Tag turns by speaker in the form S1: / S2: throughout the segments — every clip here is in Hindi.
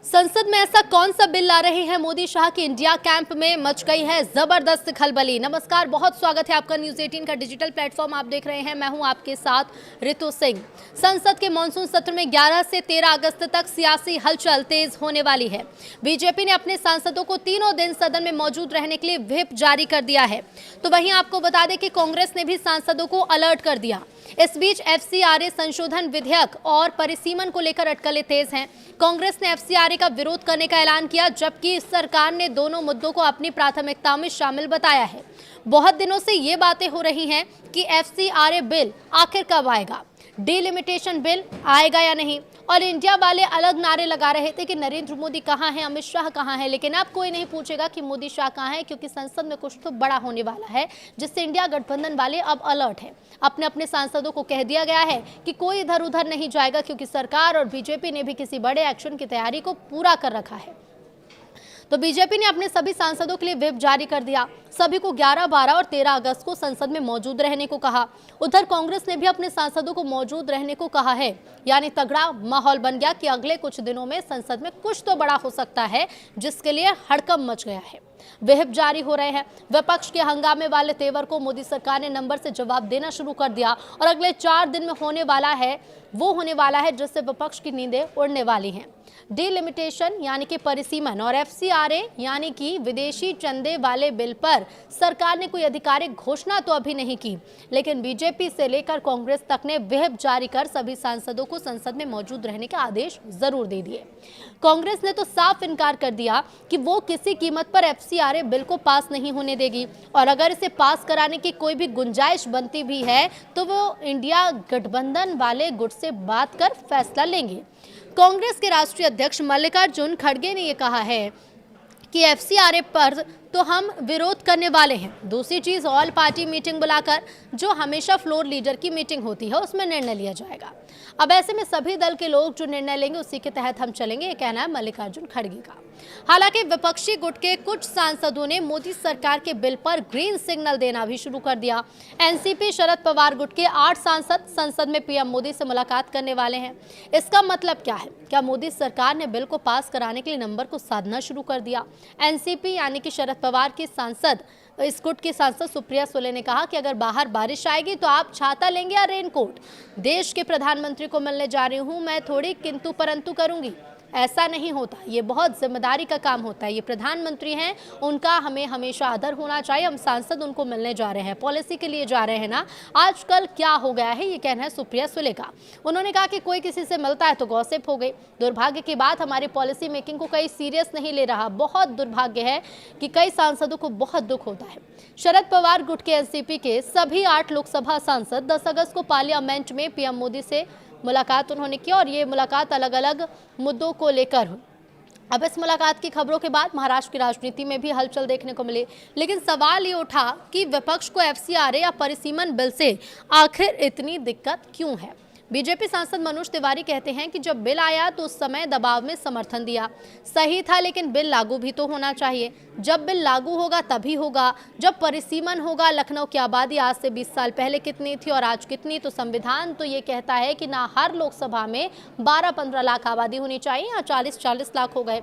S1: संसद में ऐसा कौन सा बिल ला रहे हैं मोदी शाह की इंडिया कैंप में मच गई है जबरदस्त खलबली। नमस्कार, बहुत स्वागत है आपका न्यूज 18 का डिजिटल प्लेटफॉर्म आप देख रहे हैं। मैं हूं आपके साथ रितु सिंह। संसद के मानसून सत्र में 11 से 13 अगस्त तक सियासी हलचल तेज होने वाली है। बीजेपी ने अपने सांसदों को तीनों दिन सदन में मौजूद रहने के लिए व्हिप जारी कर दिया है। तो वहीं आपको बता दें कि कांग्रेस ने भी सांसदों को अलर्ट कर दिया। इस बीच एफसीआरए संशोधन विधेयक और परिसीमन को लेकर अटकलें तेज हैं। कांग्रेस ने एफसीआरए का विरोध करने का ऐलान किया, जबकि सरकार ने दोनों मुद्दों को अपनी प्राथमिकता में शामिल बताया है। बहुत दिनों से ये बातें हो रही हैं कि एफसीआरए बिल आखिर कब आएगा, डिलिमिटेशन बिल आएगा या नहीं। और इंडिया वाले अलग नारे लगा रहे थे कि नरेंद्र मोदी कहाँ हैं, अमित शाह कहाँ हैं। लेकिन अब कोई नहीं पूछेगा कि मोदी शाह कहाँ हैं, क्योंकि संसद में कुछ तो बड़ा होने वाला है, जिससे इंडिया गठबंधन वाले अब अलर्ट है। अपने अपने सांसदों को कह दिया गया है कि कोई इधर उधर नहीं जाएगा, क्योंकि सरकार और बीजेपी ने भी किसी बड़े एक्शन की तैयारी को पूरा कर रखा है। तो बीजेपी ने अपने सभी सांसदों के लिए व्हिप जारी कर दिया। सभी को 11, 12 और 13 अगस्त को संसद में मौजूद रहने को कहा। उधर कांग्रेस ने भी अपने सांसदों को मौजूद रहने को कहा है। यानी तगड़ा माहौल बन गया कि अगले कुछ दिनों में संसद में कुछ तो बड़ा हो सकता है, जिसके लिए हड़कंप मच गया है। व्हिप जारी हो रहे हैं। विपक्ष के हंगामे वाले तेवर को मोदी सरकार ने नंबर से जवाब देना शुरू कर दिया और अगले 4 दिन में होने वाला है जिससे विपक्ष की नींदें उड़ने वाली हैं। डिलिमिटेशन यानी कि परिसीमन और एफसीआरए यानी कि विदेशी चंदे वाले बिल पर सरकार ने कोई आधिकारिक घोषणा तो अभी नहीं की, लेकिन बीजेपी से लेकर कांग्रेस तक ने व्हिप जारी कर सभी सांसदों को संसद में मौजूद रहने के आदेश जरूर दे दिए। कांग्रेस ने तो साफ इनकार कर दिया कि वो किसी कीमत पर एफसीआरए बिल को पास नहीं होने देगी, और अगर इसे पास कराने की कोई भी गुंजाइश बनती भी है तो वो इंडिया गठबंधन वाले गुट से बात कर फैसला लेंगे। कांग्रेस के राष्ट्रीय अध्यक्ष मल्लिकार्जुन खड़गे ने यह कहा है कि एफसीआरए पर तो हम विरोध करने वाले हैं। दूसरी चीज, ऑल पार्टी मीटिंग बुलाकर, जो हमेशा फ्लोर लीडर की मीटिंग होती है, उसमें निर्णय लिया जाएगा। अब ऐसे में सभी दल के लोग जो निर्णय लेंगे उसी के तहत हम चलेंगे, ये कहना है मल्लिकार्जुन खड़गे का। हालांकि विपक्षी गुट के कुछ सांसदों ने मोदी सरकार के बिल पर ग्रीन सिग्नल देना भी शुरू कर दिया। एनसीपी शरद पवार गुट के 8 सांसद संसद में पीएम मोदी से मुलाकात करने वाले हैं। इसका मतलब क्या है? क्या मोदी सरकार ने बिल को पास कराने के लिए नंबर को साधना शुरू कर दिया? एनसीपी यानी कि शरद पवार की सांसद, इस गुट की सांसद सुप्रिया सुले ने कहा कि अगर बाहर बारिश आएगी तो आप छाता लेंगे या रेनकोट? देश के प्रधानमंत्री को मिलने जा रही हूं, मैं थोड़ी किंतु परंतु करूंगी। ऐसा नहीं होता, ये बहुत जिम्मेदारी का काम होता है। ये प्रधानमंत्री हैं, उनका हमें हमेशा आदर होना चाहिए। हम सांसद उनको मिलने जा रहे हैं, पॉलिसी के लिए जा रहे हैं ना। आजकल क्या हो गया है, ये कहना है सुप्रिया सुले का। उन्होंने कहा कि कोई किसी से मिलता है तो गॉसिप हो गई। दुर्भाग्य की बात, हमारी पॉलिसी मेकिंग को कई सीरियस नहीं ले रहा। बहुत दुर्भाग्य है कि कई सांसदों को बहुत दुख होता है। शरद पवार गुट के एनसीपी के सभी 8 लोकसभा सांसद 10 अगस्त को पार्लियामेंट में पीएम मोदी से मुलाकात उन्होंने की, और ये मुलाकात अलग अलग मुद्दों को लेकर हुई। अब इस मुलाकात की खबरों के बाद महाराष्ट्र की राजनीति में भी हलचल देखने को मिली। लेकिन सवाल ये उठा कि विपक्ष को एफसीआरए या परिसीमन बिल से आखिर इतनी दिक्कत क्यों है। बीजेपी सांसद मनोज तिवारी कहते हैं कि जब बिल आया तो उस समय दबाव में समर्थन दिया, सही था, लेकिन बिल लागू भी तो होना चाहिए। जब बिल लागू होगा तभी होगा जब परिसीमन होगा। लखनऊ की आबादी आज से 20 साल पहले कितनी थी और आज कितनी? तो संविधान तो ये कहता है कि ना हर लोकसभा में 12-15 लाख आबादी होनी चाहिए, या 40-40 लाख हो गए।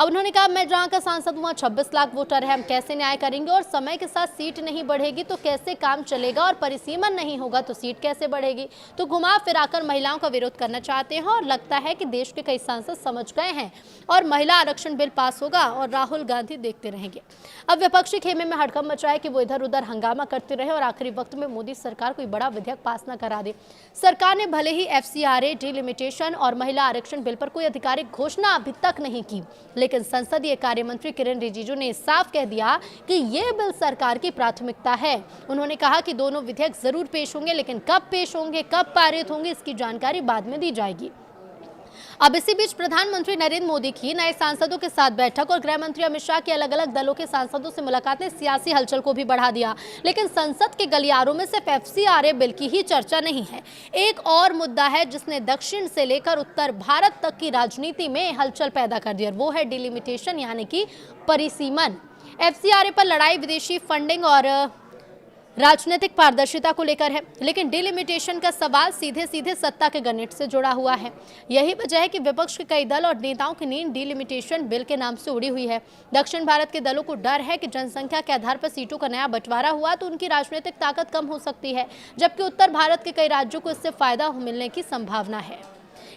S1: अब उन्होंने कहा, मैं जहाँ का सांसद हूँ 26 लाख वोटर है, हम कैसे न्याय करेंगे? और समय के साथ सीट नहीं बढ़ेगी तो कैसे काम चलेगा, और परिसीमन नहीं होगा तो सीट कैसे बढ़ेगी? तो घुमा फिराकर महिलाओं का विरोध करना चाहते हैं, और लगता है कि देश के कई सांसद समझ गए हैं और महिला आरक्षण बिल पास होगा और राहुल गांधी देखते रहेंगे। अब विपक्षी खेमे में हड़कंप मचा है कि वो इधर उधर हंगामा करते रहे और आखिरी वक्त में मोदी सरकार कोई बड़ा विधेयक पास न करा दे। सरकार ने भले ही एफसीआरए, डिलिमिटेशन और महिला आरक्षण बिल पर कोई आधिकारिक घोषणा अभी तक नहीं की, लेकिन संसदीय कार्य मंत्री किरेन रिजिजू ने साफ कह दिया कि ये बिल सरकार की प्राथमिकता है। उन्होंने कहा कि दोनों विधेयक जरूर पेश होंगे, लेकिन कब पेश होंगे, कब पारित होंगे, इसकी जानकारी बाद में दी जाएगी। अब इसी बीच प्रधानमंत्री नरेंद्र मोदी की नए सांसदों के साथ बैठक और गृह मंत्री अमित शाह के अलग अलग दलों के सांसदों से मुलाकात ने सियासी हलचल को भी बढ़ा दिया। लेकिन संसद के गलियारों में सिर्फ एफसीआरए बिल की ही चर्चा नहीं है। एक और मुद्दा है जिसने दक्षिण से लेकर उत्तर भारत तक की राजनीति में हलचल पैदा कर दी, और वो है डिलिमिटेशन यानी कि परिसीमन। एफसीआरए पर लड़ाई विदेशी फंडिंग और राजनीतिक पारदर्शिता को लेकर है, लेकिन डिलिमिटेशन का सवाल सीधे सीधे सत्ता के गणित से जुड़ा हुआ है। यही वजह है कि विपक्ष के कई दल और नेताओं की नींद डिलिमिटेशन बिल के नाम से उड़ी हुई है। दक्षिण भारत के दलों को डर है कि जनसंख्या के आधार पर सीटों का नया बंटवारा हुआ तो उनकी राजनीतिक ताकत कम हो सकती है, जबकि उत्तर भारत के कई राज्यों को इससे फायदा मिलने की संभावना है।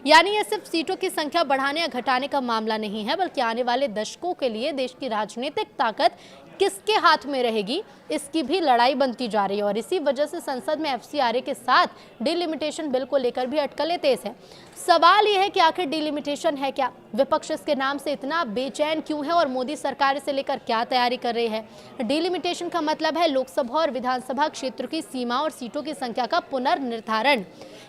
S1: यानी यह सिर्फ सीटों की संख्या बढ़ाने या घटाने का मामला नहीं है, बल्कि आने वाले दशकों के लिए देश की राजनीतिक ताकत किसके हाथ में रहेगी, इसकी भी लड़ाई बनती जा रही है। और इसी वजह से संसद में एफसीआरए के साथ डिलिमिटेशन बिल को लेकर भी अटकलें तेज है। सवाल यह है कि आखिर डिलिमिटेशन है क्या, विपक्ष इसके नाम से इतना बेचैन क्यों है और मोदी सरकार इसे लेकर क्या तैयारी कर रही है। डिलिमिटेशन का मतलब है लोकसभा और विधानसभा क्षेत्र की सीमा और सीटों की संख्या का पुनर्निर्धारण।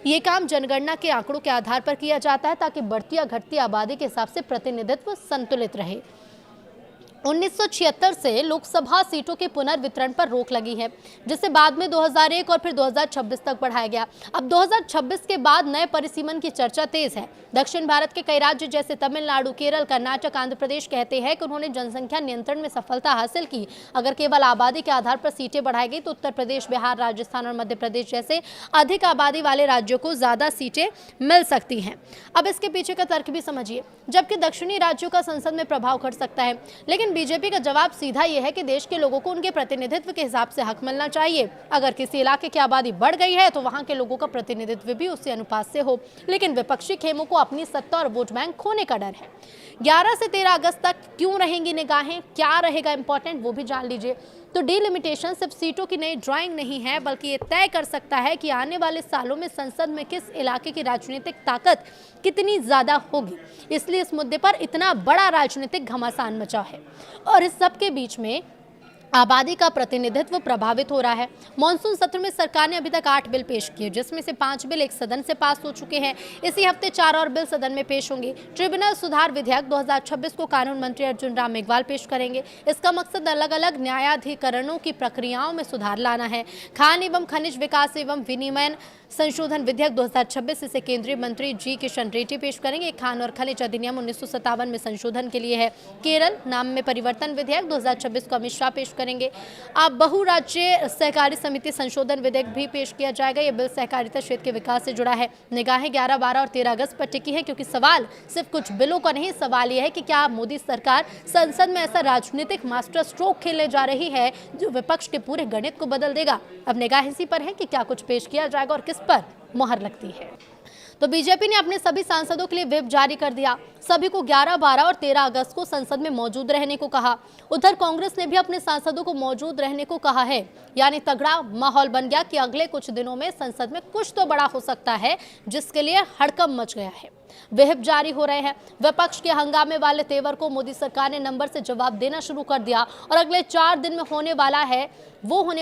S1: ये काम जनगणना के आंकड़ों के आधार पर किया जाता है ताकि बढ़ती या घटती आबादी के हिसाब से प्रतिनिधित्व संतुलित रहे। 1976 से लोकसभा सीटों के पुनर्वितरण पर रोक लगी है, जिसे बाद में 2001 और फिर 2026 तक बढ़ाया गया। अब 2026 के बाद नए परिसीमन की चर्चा तेज है। दक्षिण भारत के कई राज्य जैसे तमिलनाडु, केरल, कर्नाटक, आंध्र प्रदेश कहते हैं कि उन्होंने जनसंख्या नियंत्रण में सफलता हासिल की। अगर केवल आबादी के आधार पर सीटें बढ़ाई गई तो उत्तर प्रदेश, बिहार, राजस्थान और मध्य प्रदेश जैसे अधिक आबादी वाले राज्यों को ज्यादा सीटें मिल सकती हैं। अब इसके पीछे का तर्क भी समझिए। जबकि दक्षिणी राज्यों का संसद में प्रभाव घट सकता है, लेकिन बीजेपी का जवाब सीधा यह है कि देश के लोगों को उनके प्रतिनिधित्व के हिसाब से हक मिलना चाहिए। अगर किसी इलाके की आबादी बढ़ गई है तो वहां के लोगों का प्रतिनिधित्व भी उसी अनुपात से हो। लेकिन विपक्षी खेमों को अपनी सत्ता और वोट बैंक खोने का डर है। 11 से 13 अगस्त तक क्यों रहेंगी निगाहें, क्या रहेगा इंपॉर्टेंट, वो भी जान लीजिए। तो डिलिमिटेशन सिर्फ सीटों की नई ड्राइंग नहीं है, बल्कि ये तय कर सकता है कि आने वाले सालों में संसद में किस इलाके की राजनीतिक ताकत कितनी ज्यादा होगी। इसलिए इस मुद्दे पर इतना बड़ा राजनीतिक घमासान मचा है। और इस सब के बीच में आबादी का प्रतिनिधित्व प्रभावित हो रहा है। मॉनसून सत्र में सरकार ने अभी तक 8 बिल पेश किए, जिसमें से 5 बिल एक सदन से पास हो चुके हैं। इसी हफ्ते 4 और बिल सदन में पेश होंगे। ट्रिब्यूनल सुधार विधेयक 2026 को कानून मंत्री अर्जुन राम मेघवाल पेश करेंगे। इसका मकसद अलग अलग न्यायाधिकरणों की प्रक्रियाओं में सुधार लाना है। खान एवं खनिज विकास एवं विनिमय संशोधन विधेयक 2026 इसे केंद्रीय मंत्री जी किशन रेड्डी पेश करेंगे। खान और खनिज अधिनियम 1957 में संशोधन के लिए है। केरल नाम में परिवर्तन विधेयक 2026 को अमित शाह पेश करेंगे। अब बहुराज्य सहकारी समिति संशोधन विधेयक भी पेश किया जाएगा। यह बिल सहकारिता क्षेत्र के विकास से जुड़ा है। निगाहें 11, 12 और 13 अगस्त पर टिकी है, क्योंकि सवाल सिर्फ कुछ बिलों का नहीं, सवाल यह है कि क्या मोदी सरकार संसद में ऐसा राजनीतिक मास्टर स्ट्रोक खेलने जा रही है जो विपक्ष के पूरे गणित को बदल देगा। अब निगाह इसी पर है कि क्या कुछ पेश किया जाएगा और किस पर मोहर लगती है। तो बीजेपी ने अपने सभी सांसदों के लिए व्हिप जारी कर दिया। सभी को 11, 12 और 13 अगस्त को संसद में मौजूद रहने को कहा। उधर कांग्रेस ने भी अपने सांसदों को मौजूद रहने को कहा है। यानी तगड़ा माहौल बन गया कि अगले कुछ दिनों में संसद में कुछ तो बड़ा हो सकता है, जिसके लिए हड़कंप मच गया है। व्हिप जारी हो रहे हैं। विपक्ष के हंगामे वाले तेवर को मोदी सरकार ने नंबर से जवाब देना शुरू कर दिया और अगले 4 दिन में होने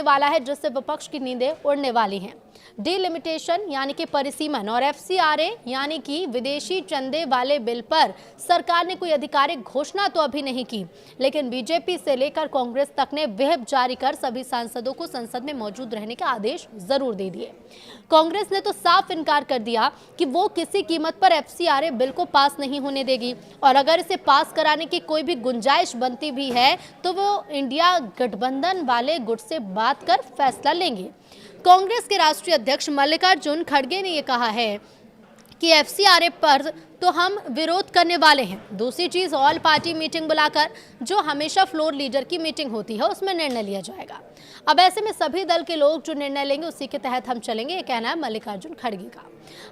S1: वाला है जिससे विपक्ष की नींदें उड़ने वाली हैं। डिलिमिटेशन यानी कि परिसीमन और एफसीआरए यानी कि विदेशी चंदे वाले बिल पर सरकार ने कोई आधिकारिक घोषणा तो अभी नहीं की, लेकिन बीजेपी से लेकर कांग्रेस तक ने व्हिप जारी कर सभी सांसदों को संसद में मौजूद रहने के आदेश जरूर दे दिए। कांग्रेस ने तो साफ इनकार कर दिया कि वो किसी कीमत पर एफसीआरए बिल को पास नहीं होने देगी और अगर इसे पास कराने की कोई भी गुंजाइश बनती भी है तो वो इंडिया गठबंधन वाले गुट से बात कर फैसला लेंगे। कांग्रेस के राष्ट्रीय अध्यक्ष मल्लिकार्जुन खड़गे ने यह कहा है कि एफसीआरए पर तो हम विरोध करने वाले हैं। दूसरी चीज, ऑल पार्टी मीटिंग बुलाकर, जो हमेशा फ्लोर लीडर की मीटिंग होती है, उसमें निर्णय लिया जाएगा। अब ऐसे में सभी दल के लोग जो निर्णय लेंगे उसी के तहत हम चलेंगे, ये कहना है मल्लिकार्जुन खड़गे का।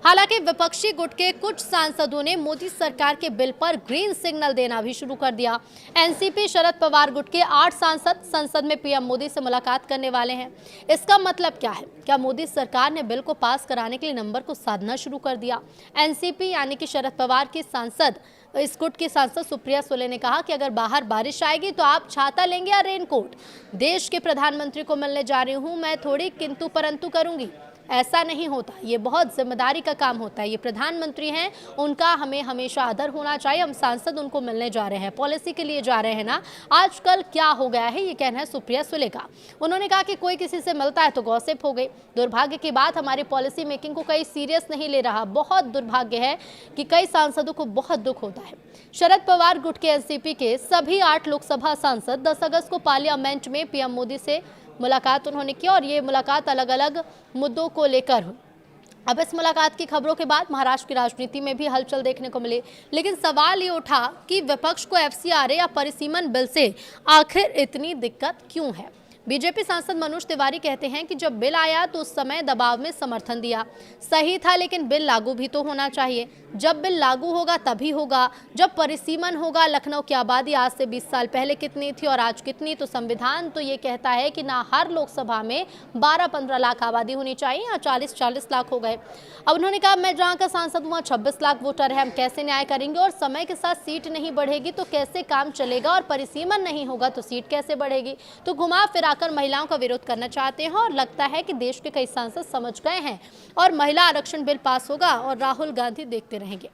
S1: हालांकि विपक्षी गुट के कुछ सांसदों ने मोदी सरकार के बिल पर ग्रीन सिग्नल देना भी शुरू कर दिया। एनसीपी शरद पवार गुट के 8 सांसद संसद में पीएम मोदी से मुलाकात करने वाले हैं। इसका मतलब क्या है? क्या मोदी सरकार ने बिल को पास कराने के लिए नंबर को साधना शुरू कर दिया? एनसीपी यानी कि शरद पवार की सांसद, इस गुट की सांसद सुप्रिया सुले ने कहा कि अगर बाहर बारिश आएगी तो आप छाता लेंगे या रेनकोट? देश के प्रधानमंत्री को मिलने जा रही हूं, मैं थोड़ी किंतु परंतु करूंगी। ऐसा नहीं होता, ये बहुत जिम्मेदारी का काम होता है। ये प्रधानमंत्री हैं, उनका हमें हमेशा आदर होना चाहिए। हम सांसद उनको मिलने जा रहे हैं, पॉलिसी के लिए जा रहे हैं ना। आजकल क्या हो गया है, ये कहना है सुप्रिया सुले का। उन्होंने कहा कि कोई किसी से मिलता है तो गॉसिप हो गई। दुर्भाग्य की बात, हमारी पॉलिसी मेकिंग को कई सीरियस नहीं ले रहा। बहुत दुर्भाग्य है कि कई सांसदों को बहुत दुख होता है। शरद पवार गुट के एनसीपी के सभी 8 लोकसभा सांसद 10 अगस्त को पार्लियामेंट में पीएम मोदी से मुलाकात उन्होंने की और ये मुलाकात अलग अलग मुद्दों को लेकर हुई। अब इस मुलाकात की खबरों के बाद महाराष्ट्र की राजनीति में भी हलचल देखने को मिली, लेकिन सवाल ये उठा कि विपक्ष को एफसीआरए या परिसीमन बिल से आखिर इतनी दिक्कत क्यों है। बीजेपी सांसद मनोज तिवारी कहते हैं कि जब बिल आया तो उस समय दबाव में समर्थन दिया, सही था, लेकिन बिल लागू भी तो होना चाहिए। जब बिल लागू होगा तभी होगा जब परिसीमन होगा। लखनऊ की आबादी आज से 20 साल पहले कितनी थी और आज कितनी, तो संविधान तो ये कहता है कि ना हर लोकसभा में 12-15 लाख आबादी होनी चाहिए, या 40-40 लाख हो गए। अब उन्होंने कहा, मैं जहाँ का सांसद हूँ 26 लाख वोटर है, हम कैसे न्याय करेंगे, और समय के साथ सीट नहीं बढ़ेगी तो कैसे काम चलेगा, और परिसीमन नहीं होगा तो सीट कैसे बढ़ेगी। तो घुमा फिराकर महिलाओं का विरोध करना चाहते हैं और लगता है कि देश के कई सांसद समझ गए हैं और महिला आरक्षण बिल पास होगा और राहुल गांधी देखते रहेंगे।